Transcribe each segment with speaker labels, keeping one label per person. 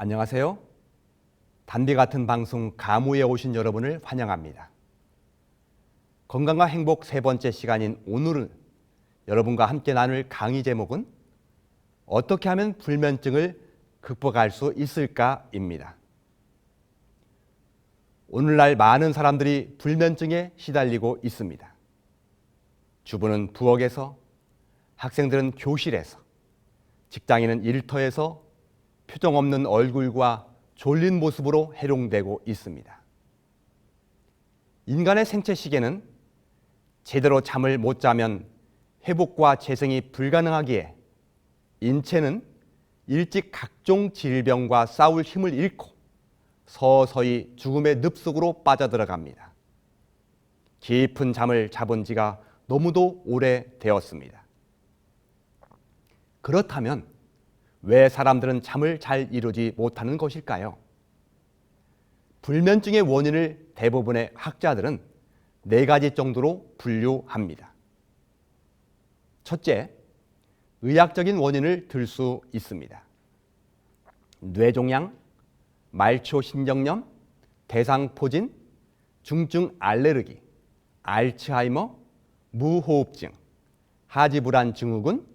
Speaker 1: 안녕하세요. 단비 같은 방송 가무에 오신 여러분을 환영합니다. 건강과 행복 세 번째 시간인 오늘은 여러분과 함께 나눌 강의 제목은 어떻게 하면 불면증을 극복할 수 있을까입니다. 오늘날 많은 사람들이 불면증에 시달리고 있습니다. 주부는 부엌에서, 학생들은 교실에서, 직장인은 일터에서 표정 없는 얼굴과 졸린 모습으로 해롱되고 있습니다. 인간의 생체 시계는 제대로 잠을 못 자면 회복과 재생이 불가능하기에 인체는 일찍 각종 질병과 싸울 힘을 잃고 서서히 죽음의 늪속으로 빠져들어갑니다. 깊은 잠을 자본 지가 너무도 오래되었습니다. 그렇다면 왜 사람들은 잠을 잘 이루지 못하는 것일까요? 불면증의 원인을 대부분의 학자들은 4가지 정도로 분류합니다. 첫째, 의학적인 원인을 들 수 있습니다. 뇌종양, 말초신경염, 대상포진, 중증 알레르기, 알츠하이머, 무호흡증, 하지불안 증후군,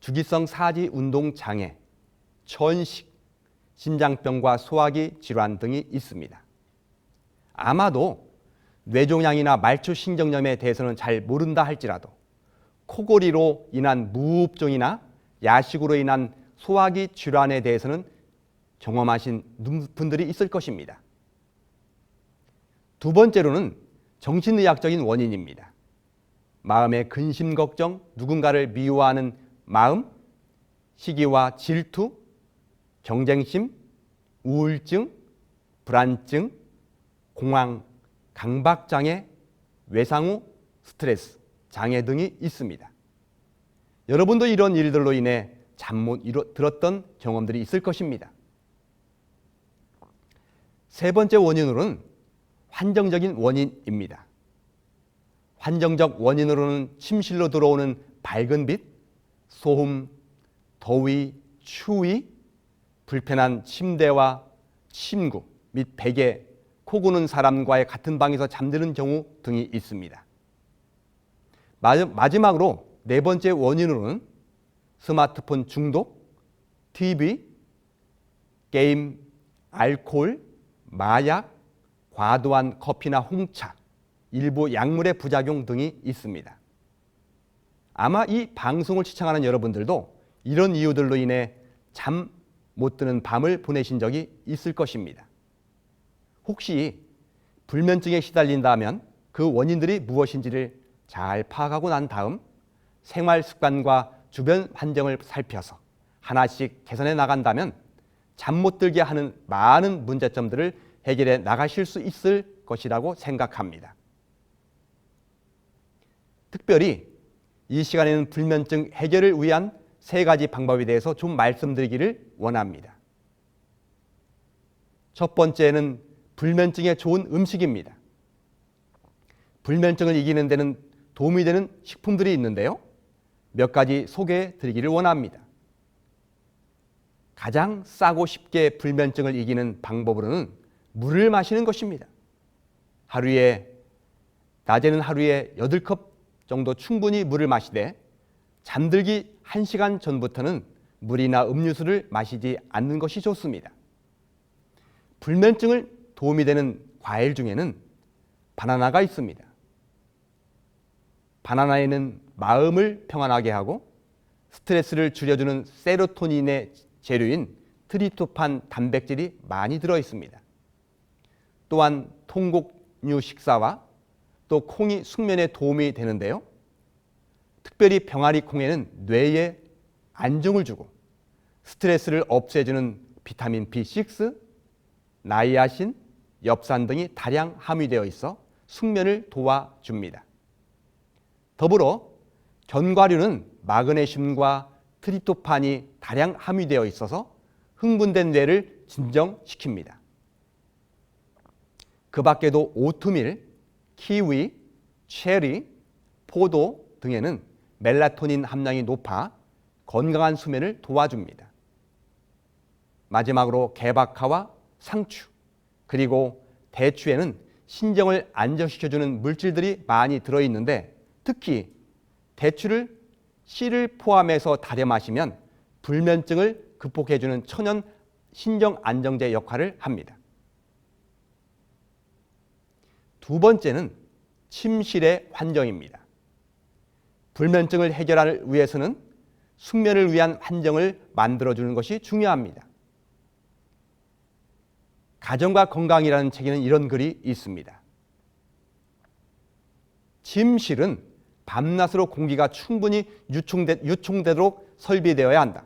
Speaker 1: 주기성 사지 운동 장애, 천식, 심장병과 소화기 질환 등이 있습니다. 아마도 뇌종양이나 말초신경염에 대해서는 잘 모른다 할지라도 코골이로 인한 무호흡증이나 야식으로 인한 소화기 질환에 대해서는 경험하신 분들이 있을 것입니다. 두 번째로는 정신의학적인 원인입니다. 마음의 근심 걱정, 누군가를 미워하는 마음, 시기와 질투, 경쟁심, 우울증, 불안증, 공황, 강박장애, 외상 후 스트레스, 장애 등이 있습니다. 여러분도 이런 일들로 인해 잠 못 들었던 경험들이 있을 것입니다. 세 번째 원인으로는 환경적인 원인입니다. 환경적 원인으로는 침실로 들어오는 밝은 빛, 소음, 더위, 추위, 불편한 침대와 침구 및 베개, 코 고는 사람과의 같은 방에서 잠드는 경우 등이 있습니다. 마지막으로 4번째 원인으로는 스마트폰 중독, TV, 게임, 알코올, 마약, 과도한 커피나 홍차, 일부 약물의 부작용 등이 있습니다. 아마 이 방송을 시청하는 여러분들도 이런 이유들로 인해 잠 못 드는 밤을 보내신 적이 있을 것입니다. 혹시 불면증에 시달린다면 그 원인들이 무엇인지를 잘 파악하고 난 다음 생활 습관과 주변 환경을 살펴서 하나씩 개선해 나간다면 잠 못 들게 하는 많은 문제점들을 해결해 나가실 수 있을 것이라고 생각합니다. 특별히 이 시간에는 불면증 해결을 위한 3가지 방법에 대해서 좀 말씀드리기를 원합니다. 첫 번째는 불면증에 좋은 음식입니다. 불면증을 이기는 데는 도움이 되는 식품들이 있는데요. 몇 가지 소개해 드리기를 원합니다. 가장 싸고 쉽게 불면증을 이기는 방법으로는 물을 마시는 것입니다. 낮에는 하루에 8컵 정도 충분히 물을 마시되 잠들기 1시간 전부터는 물이나 음료수를 마시지 않는 것이 좋습니다. 불면증을 도움이 되는 과일 중에는 바나나가 있습니다. 바나나에는 마음을 평안하게 하고 스트레스를 줄여주는 세로토닌의 재료인 트립토판 단백질이 많이 들어 있습니다. 또한 통곡류 식사와 또 콩이 숙면에 도움이 되는데요. 특별히 병아리 콩에는 뇌에 안정을 주고 스트레스를 없애주는 비타민 B6, 나이아신, 엽산 등이 다량 함유되어 있어 숙면을 도와줍니다. 더불어 견과류는 마그네슘과 트립토판이 다량 함유되어 있어서 흥분된 뇌를 진정시킵니다. 그 밖에도 오트밀, 키위, 체리, 포도 등에는 멜라토닌 함량이 높아 건강한 수면을 도와줍니다. 마지막으로 개박하와 상추, 그리고 대추에는 신경을 안정시켜주는 물질들이 많이 들어있는데 특히 대추를 씨를 포함해서 달여 마시면 불면증을 극복해주는 천연 신경 안정제 역할을 합니다. 두 번째는 침실의 환경입니다. 불면증을 해결하기 위해서는 숙면을 위한 환경을 만들어주는 것이 중요합니다. 가정과 건강이라는 책에는 이런 글이 있습니다. 침실은 밤낮으로 공기가 충분히 유통되도록 설비되어야 한다.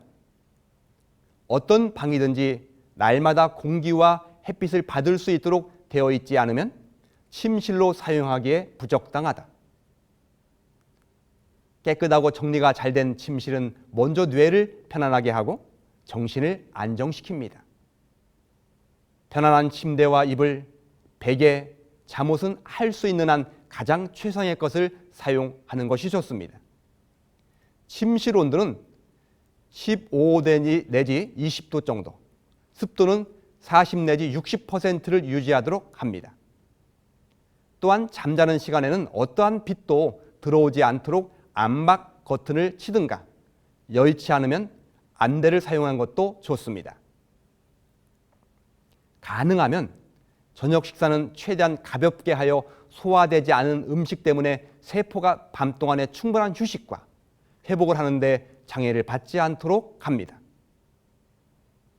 Speaker 1: 어떤 방이든지 날마다 공기와 햇빛을 받을 수 있도록 되어 있지 않으면 침실로 사용하기에 부적당하다. 깨끗하고 정리가 잘 된 침실은 먼저 뇌를 편안하게 하고 정신을 안정시킵니다. 편안한 침대와 이불, 베개, 잠옷은 할 수 있는 한 가장 최상의 것을 사용하는 것이 좋습니다. 침실 온도는 15도 내지 20도 정도, 습도는 40 내지 60%를 유지하도록 합니다. 또한 잠자는 시간에는 어떠한 빛도 들어오지 않도록 암막 커튼을 치든가 여의치 않으면 안대를 사용한 것도 좋습니다. 가능하면 저녁 식사는 최대한 가볍게 하여 소화되지 않은 음식 때문에 세포가 밤 동안에 충분한 휴식과 회복을 하는데 장애를 받지 않도록 합니다.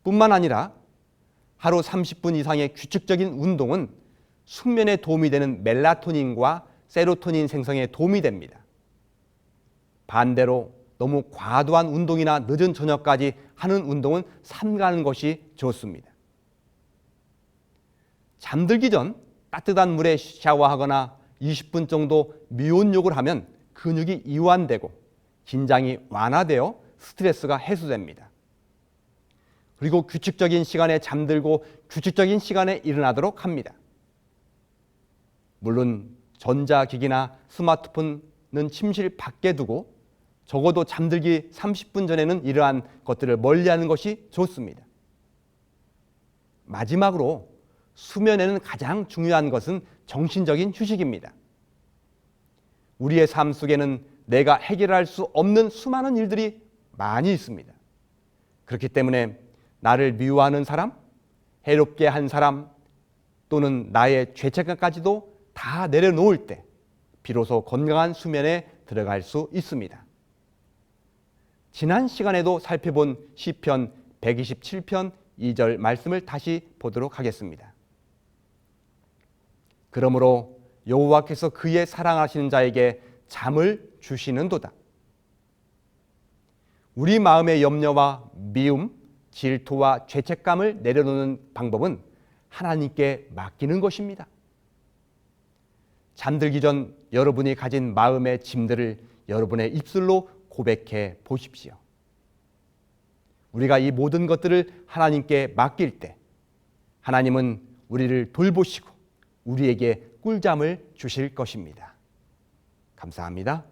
Speaker 1: 뿐만 아니라 하루 30분 이상의 규칙적인 운동은 숙면에 도움이 되는 멜라토닌과 세로토닌 생성에 도움이 됩니다. 반대로 너무 과도한 운동이나 늦은 저녁까지 하는 운동은 삼가는 것이 좋습니다. 잠들기 전 따뜻한 물에 샤워하거나 20분 정도 미온욕을 하면 근육이 이완되고 긴장이 완화되어 스트레스가 해소됩니다. 그리고 규칙적인 시간에 잠들고 규칙적인 시간에 일어나도록 합니다. 물론 전자기기나 스마트폰은 침실 밖에 두고 적어도 잠들기 30분 전에는 이러한 것들을 멀리하는 것이 좋습니다. 마지막으로 수면에는 가장 중요한 것은 정신적인 휴식입니다. 우리의 삶 속에는 내가 해결할 수 없는 수많은 일들이 많이 있습니다. 그렇기 때문에 나를 미워하는 사람, 해롭게 한 사람 또는 나의 죄책감까지도 다 내려놓을 때 비로소 건강한 수면에 들어갈 수 있습니다. 지난 시간에도 살펴본 시편 127편 2절 말씀을 다시 보도록 하겠습니다. 그러므로 여호와께서 그의 사랑하시는 자에게 잠을 주시는도다. 우리 마음의 염려와 미움, 질투와 죄책감을 내려놓는 방법은 하나님께 맡기는 것입니다. 잠들기 전 여러분이 가진 마음의 짐들을 여러분의 입술로 고백해 보십시오. 우리가 이 모든 것들을 하나님께 맡길 때 하나님은 우리를 돌보시고 우리에게 꿀잠을 주실 것입니다. 감사합니다.